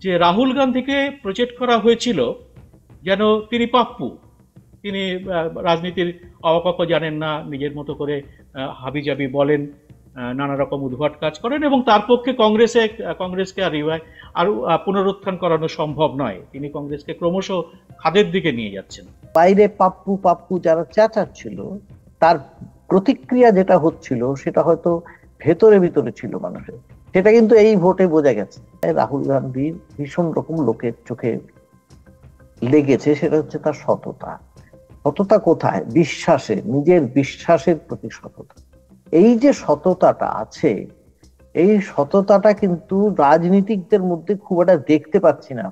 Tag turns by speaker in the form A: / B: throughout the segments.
A: যে রাহুল গান্ধীকে প্রজেক্ট করা হয়েছিল যেন তিনি পাপ্পু, তিনি রাজনীতির অবকাশ জানেন না, নিজের মতো করে হাবিজাবি বলেন, নানা রকম উদ্ভট কাজ করেন, এবং তার পক্ষে কংগ্রেসকে আর পুনরুত্থান করানো সম্ভব নয়। তিনি কংগ্রেসকে ক্রমশ খাদের দিকে নিয়ে যাচ্ছেন।
B: বাইরে পাপ্পু পাপ্পু যারা চেঁচাচ্ছিল, তার প্রতিক্রিয়া যেটা হচ্ছিল সেটা হয়তো ভেতরে ভিতরে ছিল মানুষের, সেটা কিন্তু এই ভোটে বোঝা গেছে। রাহুল গান্ধীর ভীষণ রকম লোকের চোখে লেগেছে, সেটা হচ্ছে তার সততা। সততা কোথায়? বিশ্বাসে, নিজের বিশ্বাসের প্রতি সততা। এই যে সততাটা আছে, এই সততাটা কিন্তু রাজনীতিকদের মধ্যে খুব একটা দেখতে পাচ্ছি না।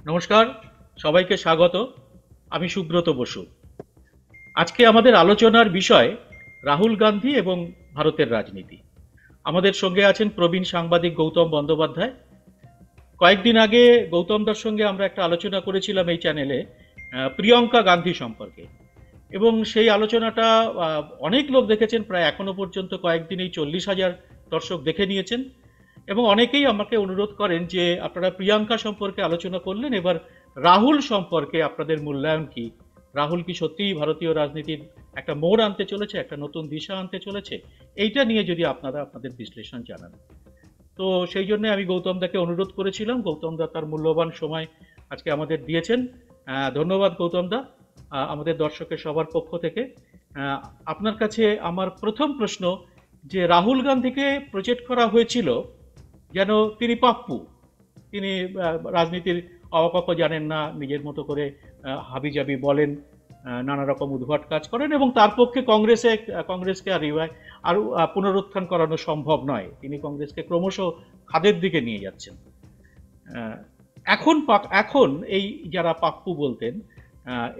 A: নমস্কার, সবাইকে স্বাগত। আমি সুব্রত বসু। আজকে আমাদের আলোচনার বিষয় রাহুল গান্ধী এবং ভারতের রাজনীতি। আমাদের সঙ্গে আছেন প্রবীণ সাংবাদিক গৌতম বন্দ্যোপাধ্যায়। কয়েকদিন আগে গৌতমদার সঙ্গে আমরা একটা আলোচনা করেছিলাম এই চ্যানেলে প্রিয়ঙ্কা গান্ধী সম্পর্কে, এবং সেই আলোচনাটা অনেক লোক দেখেছেন। প্রায় এখনো পর্যন্ত কয়েকদিনেই 40,000 দর্শক দেখে নিয়েছেন, এবং অনেকেই আমাকে অনুরোধ করেন যে আপনারা প্রিয়াঙ্কা সম্পর্কে আলোচনা করলেন, এবার রাহুল সম্পর্কে আপনাদের মূল্যায়ন কি? রাহুল কি সত্যিই ভারতীয় রাজনীতির একটা মোড় আনতে চলেছে, একটা নতুন দিশা আনতে চলেছে? এইটা নিয়ে যদি আপনারা আপনাদের বিশ্লেষণ জানান। তো সেই জন্য আমি গৌতম দাকে অনুরোধ করেছিলাম। গৌতম দা তার মূল্যবান সময় আজকে আমাদের দিয়েছেন। ধন্যবাদ গৌতম দা। আমাদের দর্শকের সবার পক্ষ থেকে আপনার কাছে আমার প্রথম প্রশ্ন, যে রাহুল গান্ধীকে প্রজেক্ট করা হয়েছিল যেন তিনি পাপ্পু, তিনি রাজনীতির অবকাশ জানেন না, নিজের মতো করে হাবিজাবি বলেন, নানা রকম উদ্ভট কাজ করেন, এবং তার পক্ষে কংগ্রেসকে আর পুনরুত্থান করানো সম্ভব নয়। তিনি কংগ্রেসকে ক্রমশ খাদের দিকে নিয়ে যাচ্ছেন। এখন এই যারা পাপ্পু বলতেন,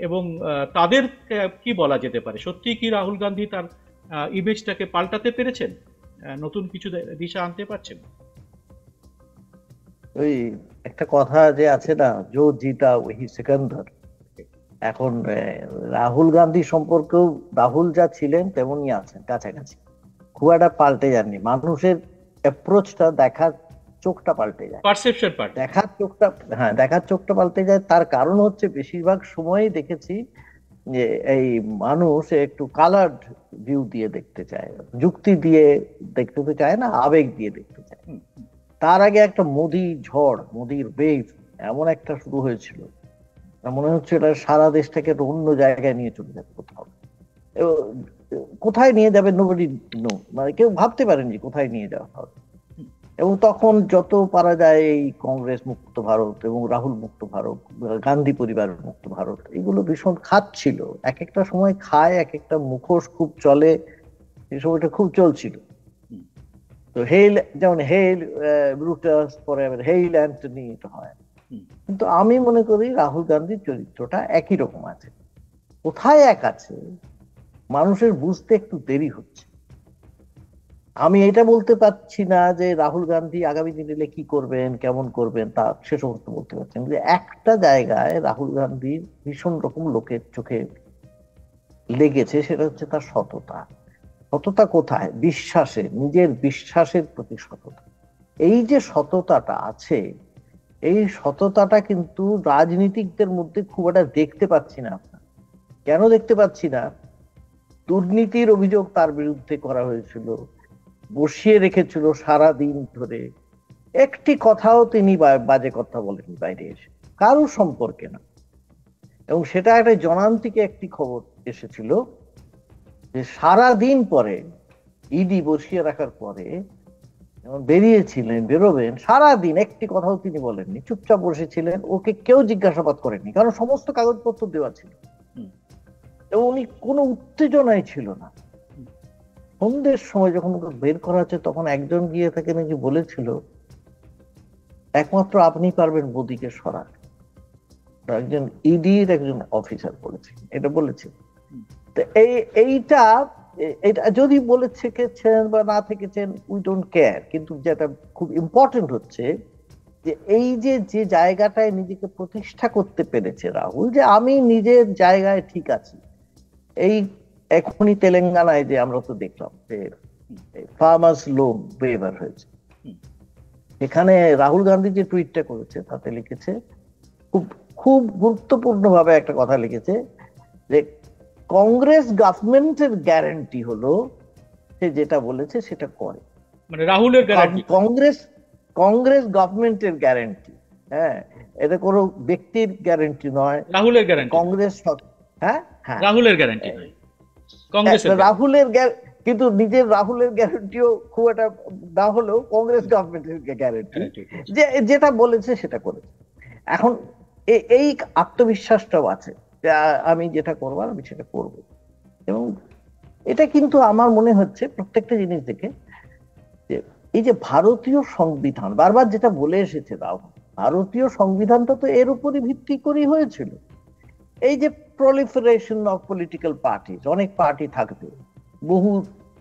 A: এবং তাদের কি বলা যেতে পারে? সত্যি কি রাহুল গান্ধী তার ইমেজটাকে পাল্টাতে পেরেছেন, নতুন কিছু দিশা আনতে পারছেন?
B: ওই একটা কথা যে আছে না, জো জিতা ওহি সিকান্দার। এখন রাহুল গান্ধী সম্পর্কেও রাহুল যা ছিলেন তেমনই আছেন, কাছাকাছি। খুব একটা পাল্টে যাননি। মানুষের অ্যাপ্রোচটা, দেখার চোখটা পাল্টে যায়,
A: পারসেপশন পাল্টে,
B: দেখার চোখটা পাল্টে যায়। তার কারণ হচ্ছে বেশিরভাগ সময়ই দেখেছি যে এই মানুষ একটু কালার্ড ভিউ দিয়ে দেখতে চায়, যুক্তি দিয়ে দেখতে তো চায় না, আবেগ দিয়ে দেখতে চায়। তার আগে একটা মোদি ঝড়, মোদির ওয়েভ এমন একটা শুরু হয়েছিল, মনে হচ্ছে এটা সারা দেশটাকে অন্য জায়গায় নিয়ে চলে যাবে কোথাও। কোথায় নিয়ে যাবে নোবডি নো, মানে কেউ ভাবতে পারেনি কোথায় নিয়ে যাওয়া হবে। এবং তখন যত পারা যায় এই কংগ্রেস মুক্ত ভারত এবং রাহুল মুক্ত ভারত, গান্ধী পরিবার মুক্ত ভারত, এগুলো ভীষণ খাচ্ছিল। এক একটা সময় খায়, এক একটা মুখোশ খুব চলে, এই সময়টা খুব চলছিল। তো হেইল, যেমন হেইল ব্রুটাস, পরে আবার হেইল অ্যান্টনি, এটা হয়। কিন্তু আমি মনে করি রাহুল গান্ধীর চরিত্রটা একই রকম আছে। কোথায় এক আছে মানুষের বুঝতে একটু দেরি হচ্ছে। আমি এটা বলতে পারছি না যে রাহুল গান্ধী আগামী দিনে কি করবেন, কেমন করবেন, তা সে সমস্ত বলতে পারছেন। যে একটা জায়গায় রাহুল গান্ধীর ভীষণ রকম লোকের চোখে লেগেছে, সেটা হচ্ছে তার সততা। সততা কোথায়? বিশ্বাসে, নিজের বিশ্বাসের প্রতি সততা। এই যে সততাটা আছে, এই সততাটা কিন্তু রাজনীতিকদের মধ্যে খুব একটা দেখতে পাচ্ছি না। আপনার কেন দেখতে পাচ্ছি না? দুর্নীতির অভিযোগ তার বিরুদ্ধে করা হয়েছিল, বসিয়ে রেখেছিল সারা দিন ধরে। একটি কথাও তিনি বাজে কথা বলেনি বাইরে এসে, কারো সম্পর্কে না। এবং সেটা একটা জনান্তিকে একটি খবর এসেছিল যে সারা দিন পরে, ইডি বসিয়ে রাখার পরে যখন বেরোবেন, সারাদিন একটি কথাও তিনি বলেননি, চুপচাপ বসেছিলেন। ওকে কেউ জিজ্ঞাসাবাদ করেনি, কারণ সমস্ত কাগজপত্র দেওয়া ছিল এবং উনি কোনো উত্তেজনায় ছিল না। সন্ধ্যের সময় যখন ওকে বের করা হচ্ছে, তখন একজন গিয়ে তাকে নাকি বলেছিল, একমাত্র আপনি পারবেন মোদিকে সরাতে। একজন ইডির একজন অফিসার বলেছে, এটা বলেছে। তো এইটা এটা যদি বলে থেকেছেন বা না থেকেছেন, উই ডোন্ট কেয়ার। কিন্তু যেটা খুব ইম্পর্টেন্ট হচ্ছে যে এই যে যে জায়গাটায় নিজেকে প্রতিষ্ঠা করতে পেরেছে রাহুল, যে আমি নিজের জায়গায় ঠিক আছি, এই এখনই তেলেঙ্গানায় যে আমরা তো দেখলাম যে ফার্মার্স লোন ওয়েভার হয়েছে, এখানে রাহুল গান্ধী যে টুইটটা করেছে তাতে লিখেছে, খুব খুব গুরুত্বপূর্ণ ভাবে একটা কথা লিখেছে যে কংগ্রেস গভর্নমেন্টের গ্যারান্টি হলো সে যেটা বলেছে সেটা করে।
A: মানে রাহুলের গ্যারান্টি,
B: কংগ্রেস কংগ্রেস গভর্নমেন্টের গ্যারান্টি, হ্যাঁ, এটা কোনো ব্যক্তির গ্যারান্টি নয়,
A: রাহুলের গ্যারান্টি,
B: কংগ্রেস, হ্যাঁ হ্যাঁ
A: রাহুলের গ্যারান্টি নয়, কংগ্রেসের
B: রাহুলের কিন্তু নিজের রাহুলের গ্যারান্টিও খুব একটা না হলেও কংগ্রেস গভর্নমেন্টের গ্যারান্টি, যে যেটা বলেছে সেটা করেছে। এখন এই আত্মবিশ্বাসটাও আছে যে আমি যেটা করবার আমি সেটা করব। এবং এটা কিন্তু আমার মনে হচ্ছে প্রত্যেকটা জিনিস দেখে যে এই যে ভারতীয় সংবিধান বারবার যেটা বলে এসেছে রাহুল, ভারতীয় সংবিধানটা তো এর উপরই ভিত্তি করেই হয়েছিল। এই যে প্রলিফারেশন অফ পলিটিক্যাল পার্টি, অনেক পার্টি থাকবে, বহু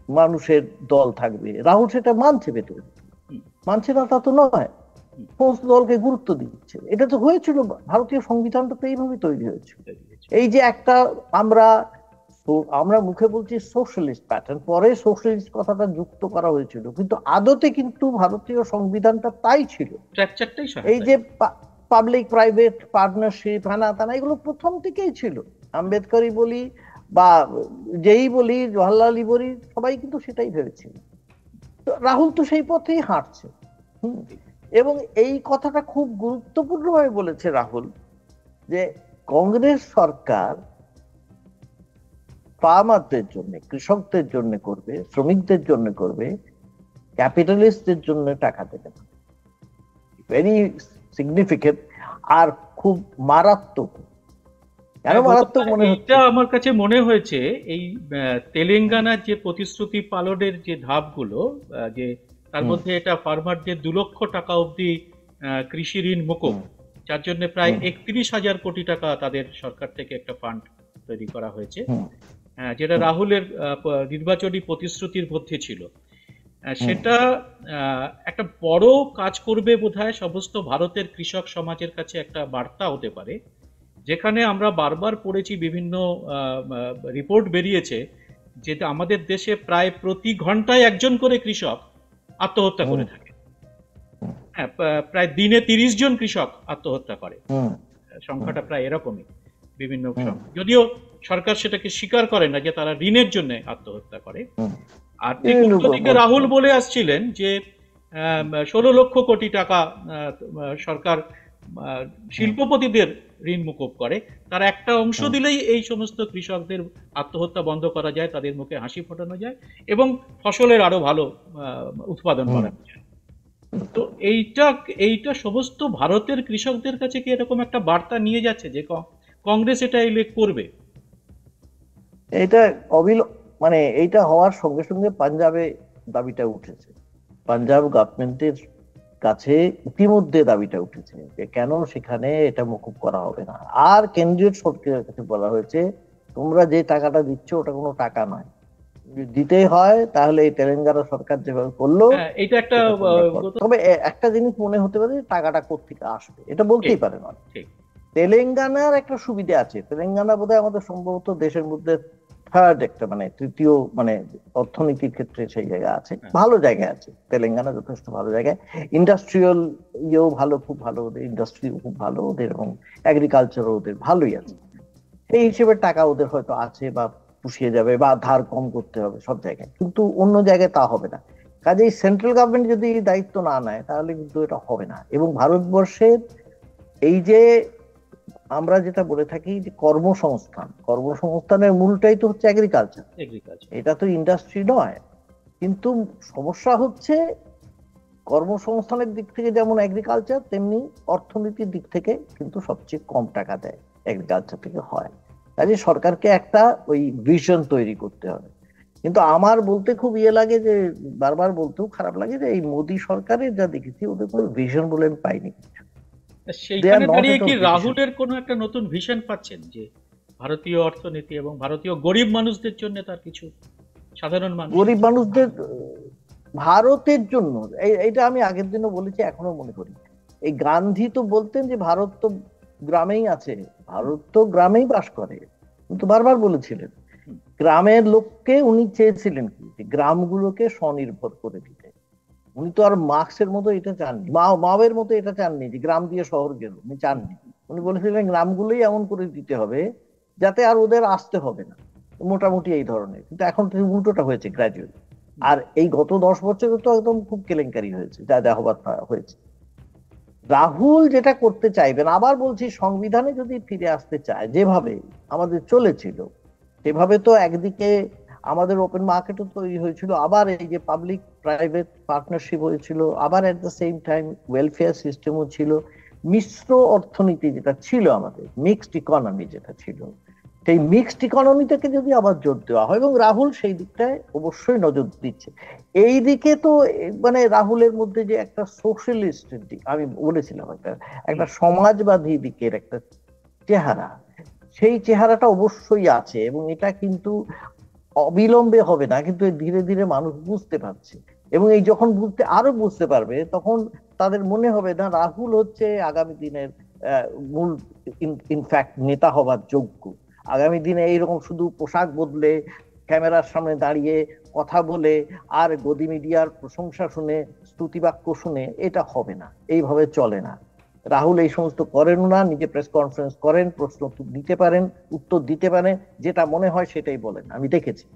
B: মানুষের দল থাকবে, রাহুল সেটা মানছে, ভেতরে মানছে না তা তো নয়, সমস্ত দলকে গুরুত্ব দিচ্ছে। এটা তো হয়েছিল, ভারতীয় সংবিধানটা তো এইভাবে তৈরি হয়েছিল। এই যে একটা আমরা আমরা মুখে বলছি সোশ্যালিস্ট প্যাটার্ন, পরে সোশ্যালিস্ট কথাটা যুক্ত করা হয়েছিল, কিন্তু আদতে কিন্তু ভারতীয় সংবিধানটা তাই ছিল। এই যে পাবলিক প্রাইভেট পার্টনারশিপ, হানা তানা, এগুলো প্রথম থেকেই ছিল। আম্বেদকরই বলি বা যেই বলি, জওয়াহরলালই বলি, সবাই কিন্তু সেটাই ভেবেছিল। রাহুল তো সেই পথেই হাঁটছে। এবং এই কথাটা খুব গুরুত্বপূর্ণ ভাবে বলেছে রাহুল যে কংগ্রেস সরকার ফার্মারদের জন্য, কৃষকদের জন্য করবে, শ্রমিকদের জন্য করবে, ক্যাপিটালিস্টদের জন্য টাকা দেবে না। ভেরি সিগনিফিকেন্ট আর খুব মারাত্মক। কেন মারাত্মক মনে হচ্ছে?
A: আমার কাছে মনে হয়েছে এই তেলেঙ্গানার যে প্রতিশ্রুতি পালনের যে ধাপগুলো, যে তার মধ্যে এটা ফার্মারদের 2 লক্ষ টাকা অবধি কৃষি ঋণ মুকুব, যার জন্য প্রায় 31,000 কোটি টাকা তাদের সরকার থেকে একটা ফান্ড তৈরি করা হয়েছে, যেটা রাহুলের নির্বাচনী প্রতিশ্রুতির মধ্যে ছিল। সেটা একটা বড় কাজ করবে বোধহয় সমস্ত ভারতের কৃষক সমাজের কাছে, একটা বার্তা হতে পারে। যেখানে আমরা বারবার পড়েছি, বিভিন্ন রিপোর্ট বেরিয়েছে যে আমাদের দেশে প্রায় প্রতি ঘন্টায় একজন করে কৃষক আত্মহত্যা করে থাকে। হ্যাঁ, প্রায় দিনে 30 জন কৃষক আত্মহত্যা করে, সংখ্যাটা প্রায় এরকমই বিভিন্ন, যদিও সরকার সেটাকে স্বীকার করে না যে তারা ঋণের জন্য আত্মহত্যা করে। আর ঠিক উল্টোদিকে রাহুল বলে আসছিলেন যে 16 লক্ষ কোটি টাকা সরকার শিল্পপতিদের ঋণ মুকুব করে, তার একটা অংশ দিলেই এই সমস্ত কৃষকদের আত্মহত্যা বন্ধ করা যায়, তাদের মুখে হাসি ফোটানো যায় এবং ফসলের আরো ভালো উৎপাদন বাড়ানো যায়। তো এইটা সমস্ত ভারতের কৃষকদের কাছে কি এরকম একটা বার্তা নিয়ে যাচ্ছে যে কংগ্রেস এটা এলে করবে?
B: এটা মানে এইটা হওয়ার সঙ্গে সঙ্গে পাঞ্জাবে দাবিটা উঠেছে, পাঞ্জাব গভর্নমেন্টের কাছে ইতিমধ্যে দাবিটা উঠেছে যে কেন সেখানে এটা মকুব করা হবে না। আর কেন্দ্রীয় সরকারের কাছে বলা হয়েছে তোমরা যে টাকাটা দিচ্ছ ওটা কোনো টাকা নয়, দিতেই হয় তাহলে এই তেলেঙ্গানা সরকার যেভাবে করলো
A: এটা একটা।
B: তবে একটা জিনিস মনে হতে পারে, টাকাটা কোথেকে আসবে এটা বলতেই পারে না। তেলেঙ্গানার একটা সুবিধা আছে, তেলেঙ্গানা বোধহয় আমাদের সম্ভবত দেশের মধ্যে থার্ড একটা, মানে তৃতীয়, মানে অর্থনীতির ক্ষেত্রে সেই জায়গা আছে, ভালো জায়গায় আছে তেলেঙ্গানা, যথেষ্ট ভালো জায়গায়। ইন্ডাস্ট্রিয়াল ইয়েও ভালো, খুব ভালো, ওদের ইন্ডাস্ট্রি খুব ভালো ওদের, এবং এগ্রিকালচারও ওদের ভালোই আছে। সেই হিসেবে টাকা ওদের হয়তো আছে বা পুষিয়ে যাবে, বা ধার কম করতে হবে সব জায়গায়, কিন্তু অন্য জায়গায় তা হবে না। কাজেই সেন্ট্রাল গভর্নমেন্ট যদি দায়িত্ব না নেয় তাহলে কিন্তু এটা হবে না। এবং ভারতবর্ষের এই যে আমরা যেটা বলে থাকি যে কর্মসংস্থান, কর্মসংস্থানের মূলটাই তো হচ্ছে এগ্রিকালচার, এটা তো ইন্ডাস্ট্রি নয়। কিন্তু সমস্যা হচ্ছে কর্মসংস্থানের দিক থেকে যেমন এগ্রিকালচার, তেমনি অর্থনীতির দিক থেকে কিন্তু সবচেয়ে কম টাকা দেয় এগ্রিকালচার থেকে হয়। কাজে সরকারকে একটা ওই ভিশন তৈরি করতে হবে। কিন্তু আমার বলতে খুব লাগে যে, বারবার বলতেও খারাপ লাগে যে এই মোদী সরকারের যা দেখেছি ওদের কোনো ভিশন বলে আমি পাইনি।
A: সেইখানে দাঁড়িয়ে কি রাহুলের কোনো একটা নতুন ভিশন পাচ্ছেন যে ভারতীয় অর্থনীতি এবং ভারতীয় গরিব মানুষদের জন্য তার কিছু, সাধারণ মানুষ,
B: গরিব মানুষদের, ভারতের জন্য? এইটা আমি আগের দিনও বলেছি, এখনো মনে করি। এই গান্ধী তো বলতেন যে ভারত তো গ্রামেই আছে, ভারত তো গ্রামেই বাস করে, কিন্তু বারবার বলেছিলেন গ্রামের লোককে উনি চেয়েছিলেন কি, যে গ্রামগুলোকে স্বনির্ভর করে দিতে। উনি তো আর মার্ক্সের মতো এটা চাননি, মাওয়ের মতো এটা চাননি যে গ্রাম দিয়ে শহর গেল, উনি চাননি। উনি বলেছিলেন গ্রামগুলোই এমন করে দিতে হবে যাতে আর ওদের আসতে হবে না, মোটামুটি এই ধরনের। কিন্তু এখন তো উল্টোটা হয়েছে গ্রাজুয়ালি। আর এই গত 10 বছরে তো একদম খুব কেলেঙ্কারি হয়েছে, যা যা হবার তা হয়েছে। রাহুল যেটা করতে চাইবেন, আবার বলছি, সংবিধানে যদি ফিরে আসতে চায় যেভাবে আমাদের চলেছিল, সেভাবে তো একদিকে আমাদের ওপেন মার্কেটও তৈরি হয়েছিল, আবার এই যে পাবলিক প্রাইভেট পার্টনারশিপ হয়েছিল, আবার at the same time welfare সিস্টেমও ছিল, মিশ্র অর্থনীতি যেটা ছিল, আমাদের মিক্সড ইকোনমি যেটা ছিল, সেই মিক্সড ইকোনমি থেকে যদি আবার জোর দেওয়া হয়, এবং রাহুল সেই দিকটায় অবশ্যই নজর দিচ্ছে। এই দিকে তো মানে রাহুলের মধ্যে যে একটা সোশ্যালিস্ট দিক, আমি বলেছিলাম একটা একটা সমাজবাদী দিকের একটা চেহারা, সেই চেহারাটা অবশ্যই আছে, এবং এটা কিন্তু অবিলম্বে হবে না, কিন্তু ধীরে ধীরে মানুষ বুঝতে পারছে। এবং এই যখন বুঝতে পারবে, তখন তাদের মনে হবে না রাহুল হচ্ছে আগামী দিনের মূল ইনফ্যাক্ট নেতা হবার যোগ্য। আগামী দিনে এইরকম শুধু পোশাক বদলে ক্যামেরার সামনে দাঁড়িয়ে কথা বলে আর গদি মিডিয়ার প্রশংসা শুনে স্তুতিবাক্য শুনে এটা হবে না, এইভাবে চলে না। রাহুল এই সমস্ত করেন না, নিজে প্রেস কনফারেন্স করেন, প্রশ্ন দিতে পারেন, উত্তর দিতে পারেন, যেটা মনে হয় সেটাই বলেন, আমি দেখেছি।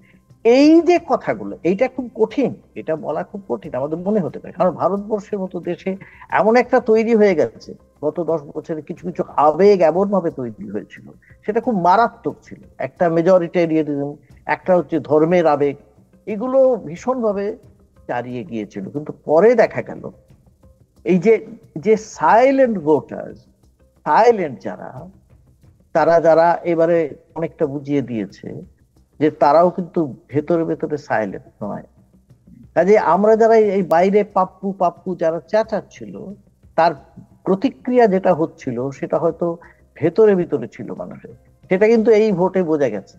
B: এই যে কথাগুলো, এইটা খুব কঠিন, এটা বলা খুব কঠিন আমাদের মনে হতে পারে, কারণ ভারতবর্ষের মতো দেশে এমন একটা তৈরি হয়ে গেছে গত 10 বছরে, কিছু কিছু আবেগ এমন ভাবে তৈরি হয়েছিল, সেটা খুব মারাত্মক ছিল। একটা মেজরিটেরিয়ানিজম, একটা হচ্ছে ধর্মের আবেগ, এগুলো ভীষণভাবে চারিয়ে গিয়েছিল। কিন্তু পরে দেখা গেল এই যে যে সাইলেন্ট ভোটার্স, সাইলেন্ট যারা, তারা যারা এবারে অনেকটা বুঝিয়ে দিয়েছে যে তারাও কিন্তু ভেতরে ভেতরে সাইলেন্ট নয়। কাজে আমরা যারা এই বাইরে পাপ্পু পাপ্পু যারা চেঁচাচ্ছিল, তার প্রতিক্রিয়া যেটা হচ্ছিল সেটা হয়তো ভেতরে ভিতরে ছিল মানুষের। সেটা কিন্তু এই ভোটে বোঝা গেছে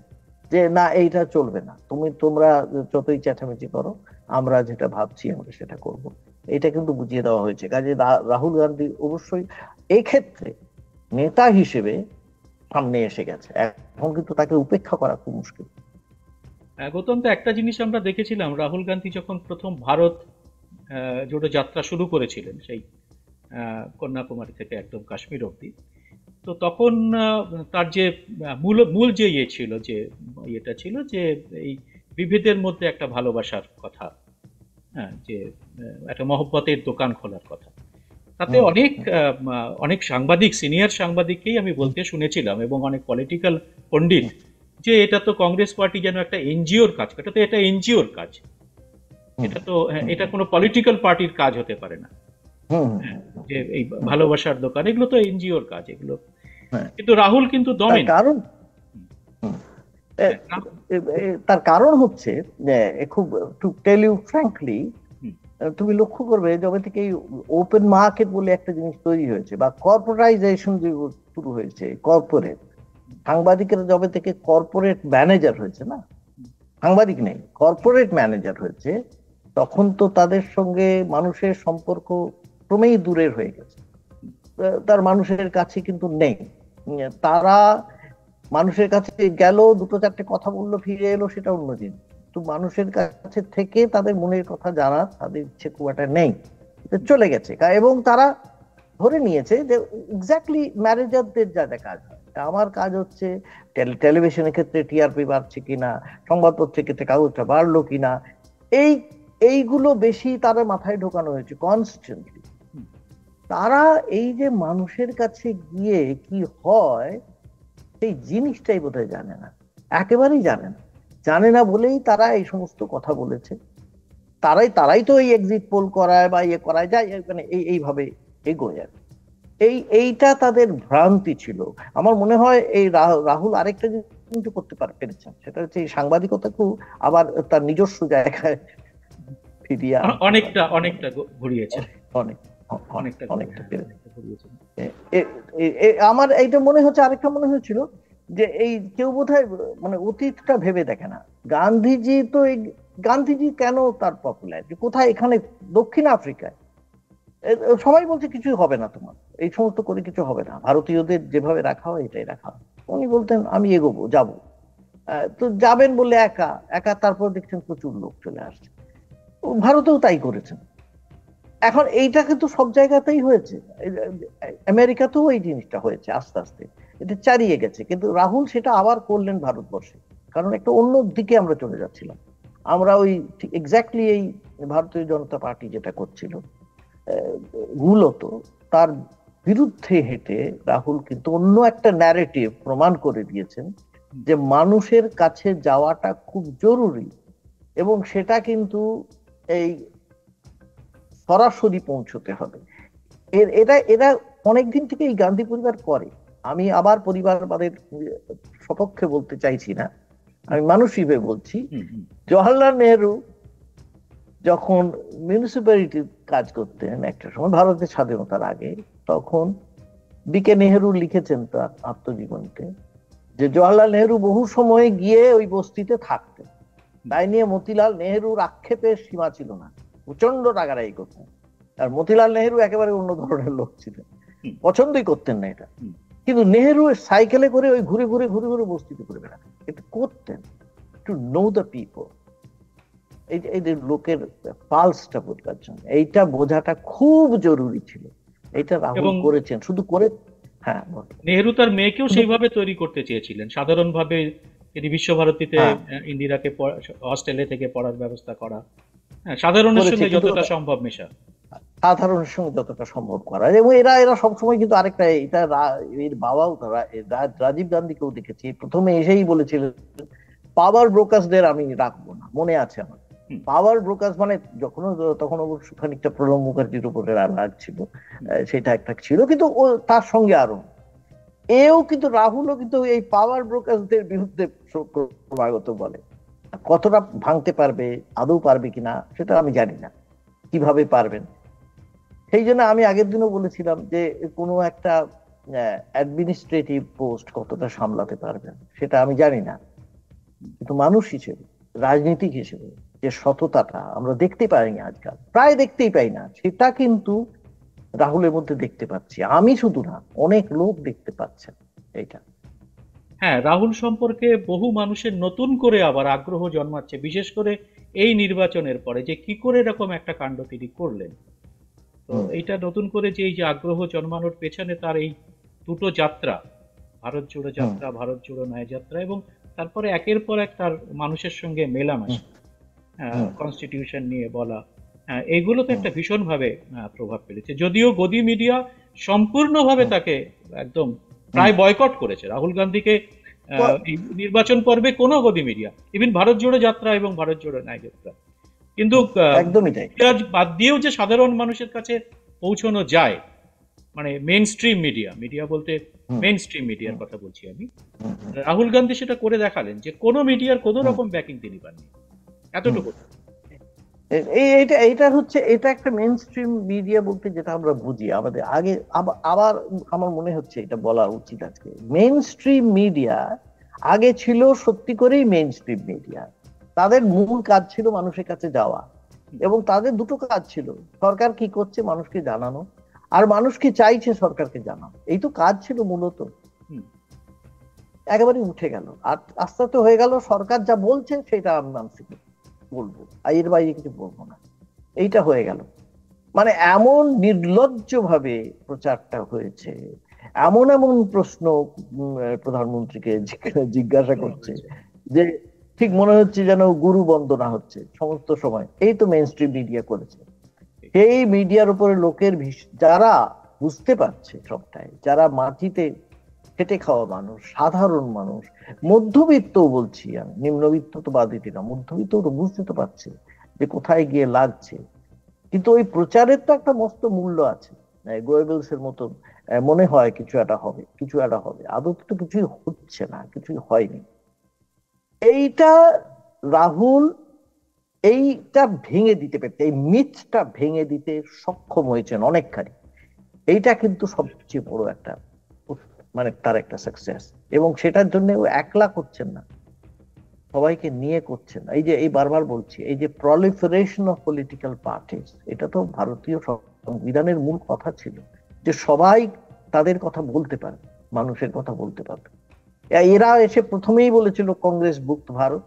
B: যে না, এইটা চলবে না, তোমরা যতই চেঁচামেচি করো, আমরা যেটা ভাবছি আমরা সেটা করব। এটা কিন্তু বুঝিয়ে দেওয়া হয়েছে। কাজে রাহুল গান্ধী অবশ্যই এই ক্ষেত্রে নেতা হিসেবে সামনে এসে গেছে। এখন কিন্তু তাকে উপেক্ষা করা খুব মুশকিল।
A: গৌতম, তো একটা জিনিস আমরা দেখেছিলাম, রাহুল গান্ধী যখন প্রথম ভারত জোড়ো যাত্রা শুরু করেছিলেন, সেই কন্যাকুমারী থেকে একদম কাশ্মীর অবধি, তো তখন তার যে মূল মূল যে ইয়ে ছিল, যে ইয়েটা ছিল যে এই বিভেদের মধ্যে একটা ভালোবাসার কথা, হ্যাঁ, যে একটা মহব্বতের দোকান খোলার কথা, তাতে অনেক অনেক সাংবাদিক, সিনিয়র সাংবাদিককেই আমি বলতে শুনেছিলাম, এবং অনেক পলিটিক্যাল পণ্ডিত, যে এটা তো কংগ্রেস পার্টি যেন একটা এনজিওর কাজ, এটা তো এটা এনজিওর কাজ, এটা তো এটা কোনো পলিটিক্যাল পার্টির কাজ হতে পারে না, যে এই ভালোবাসার দোকান, এগুলো তো এনজিওর কাজ এগুলো। কিন্তু রাহুল কিন্তু দমেন।
B: কারণ তার কারণ হচ্ছে যে, খুব টু টেল ইউ ফ্র্যাঙ্কলি, তুমি লক্ষ্য করবে যবে থেকে ওপেন মার্কেট বলে একটা জিনিস তৈরি হয়েছে, বা কর্পোরাইজেশন যে শুরু হয়েছে, কর্পোরেট সাংবাদিকেরা যবে থেকে কর্পোরেট ম্যানেজার হয়েছে না, সাংবাদিক নেই, কর্পোরেট ম্যানেজার হয়েছে, তখন তো তাদের সঙ্গে মানুষের সম্পর্ক ক্রমেই দূরের হয়ে গেছে। তার মানুষের কাছে কিন্তু নেই। তারা মানুষের কাছে গেল, দুটো চারটে কথা বললো, ফিরে এলো, সেটা অন্য জিনিস। তো মানুষের কাছে থেকে তাদের মনের কথা জানার তাদের ইচ্ছে খুব একটা নেই, চলে গেছে। এবং তারা ধরে নিয়েছে যে এক্স্যাক্টলি ম্যানেজারদের যা যা কাজ হয়, আমার কাজ হচ্ছে টেলিভিশনের ক্ষেত্রে টিআরপি বাড়ছে কিনা, সংবাদপত্রের ক্ষেত্রে কাগজটা বাড়লো কিনা, এই এইগুলো বেশি তারা মাথায় ঢোকানো হয়েছে কনস্ট্যান্টলি। তারা এই যে মানুষের কাছে গিয়ে কি হয় সেই জিনিসটাই বোধহয় জানে না, একেবারেই জানে না বলেই তারা এই সমস্ত কথা বলেছে। তারাই তো এই এক্সিট পোল করায় বা ইয়ে করায় যায়, মানে এইভাবে এগোয় আর এইটা তাদের ভ্রান্তি ছিল। আমার মনে হয় এই রাহুল আরেকটা জিনিস করতে পেরেছেন, সেটা হচ্ছে এই সাংবাদিকতাকেও আবার তার নিজস্ব জায়গায় ফিরিয়ে
A: অনেকটা অনেকটা ঘুরিয়েছে,
B: অনেক অনেকটা ঘুরিয়েছে। আমার এইটা মনে হচ্ছে, আরেকটা মনে হয়েছিল যে এই কেউ বোধহয় মানে অতীতটা ভেবে দেখে না। গান্ধীজি কেন তার পপুলারিটি কোথায়, এখানে দক্ষিণ আফ্রিকায় সবাই বলছে কিছুই হবে না, তোমার এই সমস্ত করে কিছু হবে না, ভারতীয়দের যেভাবে রাখা হয় এটাই রাখা হয়। উনি বলতেন আমি এগোবো, যাবো। তো যাবেন বলে একা একা, তারপর দেখছেন প্রচুর লোক চলে আসছে। ভারতেও তাই করেছেন। এখন এইটা কিন্তু সব জায়গাতেই হয়েছে, আমেরিকাতেও এই জিনিসটা হয়েছে, আস্তে আস্তে এটা চালিয়ে গেছে। কিন্তু রাহুল সেটা আবার করলেন ভারতবর্ষে, কারণ একটা অন্য দিকে আমরা চলে যাচ্ছিলাম। আমরা ওই এক্স্যাক্টলি এই ভারতীয় জনতা পার্টি যেটা করছিল, মূলত তার বিরুদ্ধে হেঁটে রাহুল কিন্তু অন্য একটা ন্যারেটিভ প্রমাণ করে দিয়েছেন, যে মানুষের কাছে যাওয়াটা খুব জরুরি, এবং সেটা কিন্তু এই সরাসরি পৌঁছতে হবে। এটা এরা অনেকদিন থেকে এই গান্ধী পরিবার করে। আমি আবার পরিবারবাদের সপক্ষে বলতে চাইছি না, আমি মানুষ হিসেবে বলছি। জওয়াহরলাল নেহেরু যখন মিউনিসিপ্যালিটি কাজ করতেন একটা সময় ভারতের স্বাধীনতার আগে, তখন বিকে নেহেরু লিখেছেন তার আত্মজীবনীতে যে জওয়াহরলাল নেহেরু বহু সময় গিয়ে ওই বস্তিতে থাকতেন। তাই নিয়ে মতিলাল নেহেরুর আক্ষেপের সীমা ছিল না, প্রচন্ড রাগারাগি করতেন। আর মতিলাল নেহেরু একেবারে অন্য ধরনের লোক ছিলেন, পছন্দই করতেন না এটা। কিন্তু নেহেরু সাইকেলে করে ওই ঘুরে ঘুরে ঘুরে ঘুরে বস্তিতে করে বেড়াতেন, এটা করতেন টু নো দ্য পিপল, এই যে লোকের পালসটা বোঝার জন্য। এইটা বোঝাটা খুব জরুরি ছিল, এইটা রাহুল করেছেন। শুধু করে, হ্যাঁ,
A: নেহেরু তার মেয়েকেও সেইভাবে তৈরি করতে চেয়েছিলেন, সাধারণভাবে তিনি বিশ্বভারতীতে ইন্দিরাকে হস্টেলে থেকে পড়ার ব্যবস্থা করা, সাধারণের সঙ্গে যতটা সম্ভব মেশা,
B: সাধারণের সঙ্গে যতটা সম্ভব করা। এবং এরা এরা সবসময় কিন্তু আরেকটা, এটা এর বাবাও তারা, রাজীব গান্ধীকেও দেখেছি প্রথমে এসেই বলেছিলেন পাওয়ার ব্রোকারদের আমি রাখবো না, মনে আছে আমার। পাওয়ার ব্রোকার মানে যখন তখন অবশ্য খানিকটা প্রণব মুখার্জির উপরে রাগ ছিল, সেটা একটা ছিল, কিন্তু ও তার সঙ্গে আরো এও কিন্তু রাহুলও কিন্তু এই পাওয়ার ব্রোকারদের বিরুদ্ধে ক্রমাগত বলে। কতটা ভাঙতে পারবে, আদৌ পারবে কিনা সেটা আমি জানি না, কিভাবে পারবেন। সেই জন্য আমি আগের দিনও বলেছিলাম যে কোনো একটা অ্যাডমিনিস্ট্রেটিভ পোস্ট কতটা সামলাতে পারবেন সেটা আমি জানি না, কিন্তু মানুষ হিসেবে, রাজনীতিক হিসেবে যে সততাটা আমরা দেখতে পাইনি আজকাল, প্রায় দেখতেই পাই না, সেটা কিন্তু রাহুলের মধ্যে দেখতে পাচ্ছি। আমি শুধু না, অনেক লোক দেখতে পাচ্ছেন এইটা।
A: হ্যাঁ, রাহুল সম্পর্কে বহু মানুষের নতুন করে আবার আগ্রহ জন্মাচ্ছে, বিশেষ করে এই নির্বাচনের পরে, যে কি করে এরকম একটা কাণ্ড তিনি করলেন। তো এইটা নতুন করে যে এই যে আগ্রহ জন্মানোর পেছনে তার এই দুটো যাত্রা, ভারত জুড়ে যাত্রা, ভারত জুড়ে ন্যায় যাত্রা, এবং তারপরে একের পর এক তার মানুষের সঙ্গে মেলামেশা, কনস্টিটিউশন নিয়ে বলা, এইগুলো তো একটা ভীষণভাবে প্রভাব ফেলেছে। যদিও গদি মিডিয়া সম্পূর্ণভাবে তাকে একদম প্রায় বয়কট করেছে, রাহুল গান্ধীকে নির্বাচন পর্বে কোনো গদি মিডিয়া, ইভেন ভারত জুড়ে যাত্রা এবং ভারত জুড়ে ন্যায় যাত্রা, কিন্তু
B: একদমই তাই,
A: বাদ দিয়েও যে সাধারণ মানুষের কাছে পৌঁছানো যায়, মানে মেইন স্ট্রিম মিডিয়া, মিডিয়া বলতে মেইন স্ট্রিম মিডিয়ার কথা বলছি আমি, রাহুল গান্ধী সেটা করে দেখালেন যে কোনো মিডিয়ার কোনো রকম ব্যাকিং তিনি পাননি, এতটুকু।
B: এইটা হচ্ছে, এটা একটা মেইন স্ট্রিম মিডিয়া বলতে যেটা আমরা বুঝি আমাদের আগে, আবার আমার মনে হচ্ছে এটা বলা উচিত আজকে। মেইন স্ট্রিম মিডিয়া আগে ছিল সত্যি করেই মেইন স্ট্রিম মিডিয়া, তাদের মূল কাজ ছিল মানুষের কাছে যাওয়া, এবং তাদের দুটো কাজ ছিল, সরকার কি করছে মানুষকে জানানো, আর মানুষ কি চাইছে সরকারকে জানানো, এই তো কাজ ছিল মূলত। একেবারে উঠে গেল, আর আস্তে আস্তে হয়ে গেল সরকার যা বলছে সেটা আমি মানছি বলবো, এর বাইরে কিছু বলবো না, এইটা হয়ে গেল। মানে এমন নির্লজ্জ ভাবে প্রচারটা হয়েছে, এমন এমন প্রশ্ন প্রধানমন্ত্রীকে জিজ্ঞাসা করছে যে ঠিক মনে হচ্ছে যেন গুরু বন্দনা হচ্ছে সমস্ত সময়। এই তো মেইন স্ট্রিম মিডিয়া করেছে। সেই মিডিয়ার উপরে লোকের যারা বুঝতে পারছে সবটাই, যারা মাটিতে খেটে খাওয়া মানুষ, সাধারণ মানুষ, মধ্যবিত্ত বলছি আমি, নিম্নবিত্ত তো বাদ দিতে না, মধ্যবিত্ত তো বুঝতে তো পারছে যে কোথায় গিয়ে লাগছে। কিন্তু ওই প্রচারের তো একটা মস্ত মূল্য আছে। গোয়েবলস এর মতন মনে হয় কিছু একটা হবে, কিছু একটা হবে, আদৌ তো কিছুই হচ্ছে না, কিছুই হয়নি। এইটা রাহুল এইটা ভেঙে দিতে পেরেছে, এই মিথটা ভেঙে দিতে সক্ষম হয়েছেন অনেকখানি। এইটা কিন্তু সবচেয়ে বড় একটা, মানে তার একটা সাকসেস। এবং সেটার জন্য ও একলা করছেন না, সবাইকে নিয়ে করছেন। এই যে এই বারবার বলছি, এই যে প্রলিফারেশন অফ পলিটিক্যাল পার্টিস, এটা তো ভারতীয় সংবিধানের মূল কথা ছিল, যে সবাই তাদের কথা বলতে পারবে, মানুষের কথা বলতে পারবে। এরা এসে প্রথমেই বলেছিল কংগ্রেস মুক্ত ভারত,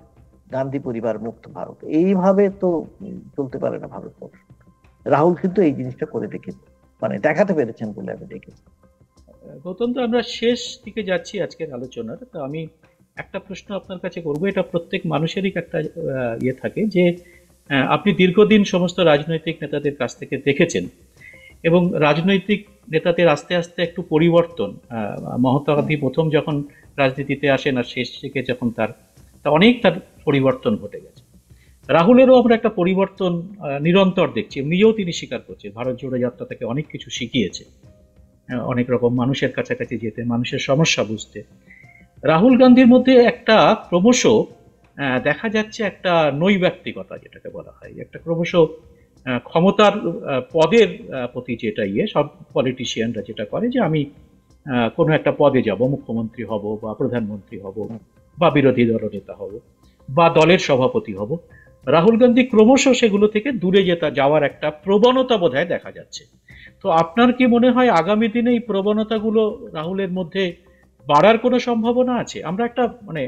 B: গান্ধী পরিবার মুক্ত ভারত। এইভাবে তো চলতে পারে না ভারতবর্ষ। রাহুল কিন্তু এই জিনিসটা করে দেখেছে, মানে দেখাতে পেরেছেন বলে আমি দেখেছি।
A: গৌতম, তো আমরা শেষ দিকে যাচ্ছি আজকের আলোচনার। তো আমি একটা প্রশ্ন আপনার কাছে করবো, এটা প্রত্যেক মানুষেরই একটা ইয়ে থাকে যে আপনি দীর্ঘদিন সমস্ত রাজনৈতিক নেতাদের কাছ থেকে দেখেছেন এবং রাজনৈতিক নেতাদের আস্তে আস্তে একটু পরিবর্তন, মহাত্মা গান্ধী প্রথম যখন রাজনীতিতে আসেন আর শেষ থেকে যখন তার অনেক তার পরিবর্তন ঘটে গেছে। রাহুলেরও আমরা একটা পরিবর্তন নিরন্তর দেখছি, নিজেও তিনি স্বীকার করছেন ভারত জোড়ো যাত্রা থেকে অনেক কিছু শিখিয়েছে, অনেক রকম মানুষের কাছাকাছি যেতে, মানুষের সমস্যা বুঝতে। রাহুল গান্ধীর মধ্যে একটা ক্রমশ দেখা যাচ্ছে একটা নৈব্যক্তিকতা যেটাকে বলা হয়, একটা ক্রমশ ক্ষমতার পদের প্রতি যেটা সব পলিটিশিয়ানরা যেটা করে যে আমি কোনো একটা পদে যাব, মুখ্যমন্ত্রী হব বা প্রধানমন্ত্রী হব বা বিরোধী দলনেতা হব বা দলের সভাপতি হব। রাহুল গান্ধী ক্রমশ সেগুলো থেকে দূরে যাওয়ার একটা প্রবণতা বোধহয় দেখা যাচ্ছে। তো আপনার কি মনে হয় আগামী দিনে এই প্রবণতাগুলো রাহুলের মধ্যে বাড়ার কোনো সম্ভাবনা আছে? আমরা একটা মানে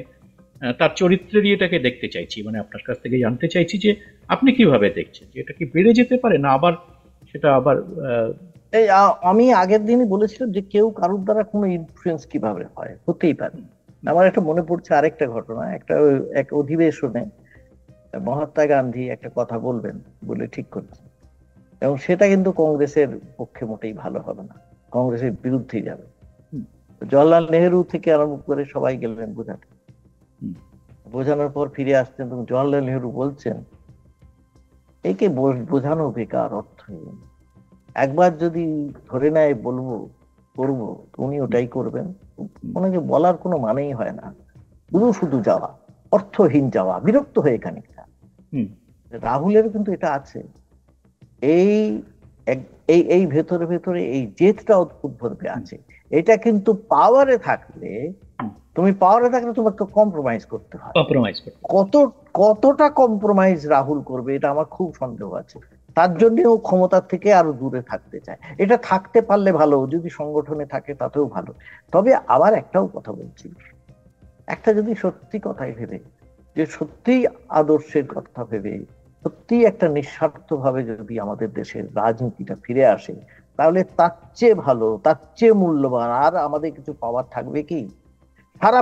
A: তার চরিত্রের এটাকে দেখতে চাইছি, মানে আপনার কাছ থেকে জানতে চাইছি যে আপনি কিভাবে দেখছেন, যে এটা কি বেড়ে যেতে পারে না আবার সেটা আবার
B: আমি আগের দিনই বলেছিলাম যে কেউ কারোর দ্বারা কোনো ইনফ্লুয়েন্স কিভাবে হয়, হতেই পারে। আমার একটা মনে পড়ছে আরেকটা ঘটনা, এক অধিবেশনে মহাত্মা গান্ধী একটা কথা বলবেন বলে ঠিক করছেন, এবং সেটা কিন্তু কংগ্রেসের পক্ষে মোটেই ভালো হবে না, কংগ্রেসের বিরুদ্ধেই যাবে। জওয়াহরলাল নেহেরু থেকে আরম্ভ করে সবাই গেলেন বোঝাতে, বোঝানোর পর ফিরে আসছেন এবং জওয়াহরলাল নেহেরু বলছেন একে বোঝানো বেকার, অর্থহীন। একবার যদি ধরে নেয় বলবো করবো, উনি ওটাই করবেন। ওনাকে বলার কোনো মানেই হয় না, শুধু শুধু যাওয়া, অর্থহীন যাওয়া, বিরক্ত হয়ে খানিকটা। রাহুলের কিন্তু এটা আছে, এই এই এই ভেতরে ভেতরে এই জেদটা অদ্ভুত ভাবে আছে। এটা কিন্তু পাওয়ারে থাকলে তোমাকে কম্প্রোমাইজ করতে হয়। কতটা কম্প্রোমাইজ রাহুল করবে এটা আমার খুব সন্দেহ আছে। তার জন্য ও ক্ষমতার থেকে আরো দূরে থাকতে চায়। এটা থাকতে পারলে ভালো, যদি সংগঠনে থাকে তাতেও ভালো। তবে আবার একটাও কথা বলছি, একটা যদি সত্যি কথাই ভেবে, যে সত্যি আদর্শের কথা ভেবে, সত্যি একটা নিঃস্বার্থ ভাবে যদি আমাদের দেশের রাজনীতিটা ফিরে আসে, তাহলে তার চেয়ে ভালো, তার চেয়ে মূল্যবান আর আমাদের কিছু পাওয়ার থাকবে কি? সারা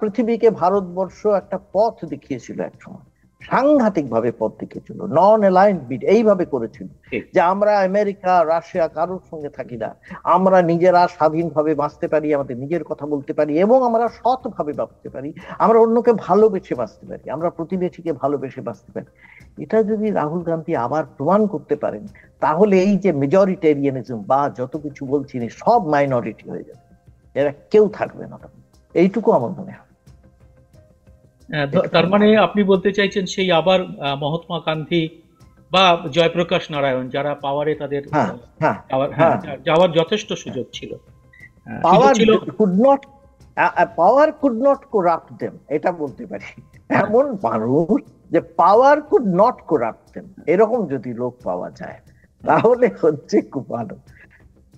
B: পৃথিবীকে ভারতবর্ষ একটা পথ দেখিয়েছিল একসময়, সাংঘাতিক ভাবে পথ দেখিয়েছিল, নন অ্যালাইন্ড বিট এইভাবে করেছিল যে আমরা আমেরিকা রাশিয়া কারোর সঙ্গে থাকি না, আমরা নিজেরা স্বাধীনভাবে বাঁচতে পারি, আমাদের নিজের কথা বলতে পারি এবং আমরা সৎভাবে বাঁচতে পারি, আমরা অন্যকে ভালোবেসে বাঁচতে পারি, আমরা প্রতিবেশীকে ভালোবেসে বাঁচতে পারি। এটা যদি রাহুল গান্ধী আবার প্রমাণ করতে পারেন, তাহলে এই যে মেজরিটেরিয়ানিজম বা যত কিছু বলছি সব মাইনরিটি হয়ে যাবে, এরা কেউ থাকবে না। এইটুকু আমার মনে হয়।
A: তার মানে আপনি বলতে চাইছেন সেই আবার মহাত্মা গান্ধী বা জয়প্রকাশ নারায়ণ যারা পাওয়ারে তাদের যাওয়ার যথেষ্ট সুযোগ ছিল,
B: পাওয়ার কুড নট করাপ্ট দেম, এটা বলতে পারি। এমন মানুষ যে পাওয়ার কুড নট করাপ্ট দেম, এরকম যদি লোক পাওয়া যায় তাহলে হচ্ছে খুব ভালো,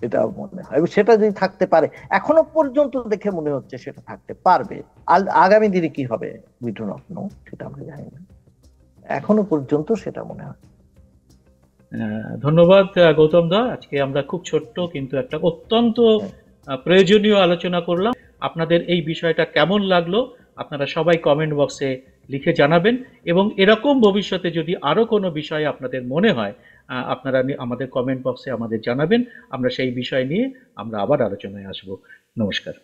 B: এটা মনে হয়। সেটা যদি থাকতে পারে, এখনো পর্যন্ত দেখে মনে হচ্ছে সেটা থাকতে পারবে। আগামী দিনে কি হবে উই ডু নট নো, সেটা আমরা জানি না, এখনো পর্যন্ত সেটা মনে হয়।
A: ধন্যবাদ গৌতম দা, আজকে আমরা খুব ছোট্ট কিন্তু একটা অত্যন্ত প্রয়োজনীয় আলোচনা করলাম। আপনাদের এই বিষয়টা কেমন লাগলো আপনারা সবাই কমেন্ট বক্সে লিখে জানাবেন, এবং এরকম ভবিষ্যতে যদি আরো কোনো বিষয় আপনাদের মনে হয় আপনারা আমাদের কমেন্ট বক্সে আমাদের জানাবেন, আমরা সেই বিষয় নিয়ে আমরা আবার আলোচনায় আসব। নমস্কার।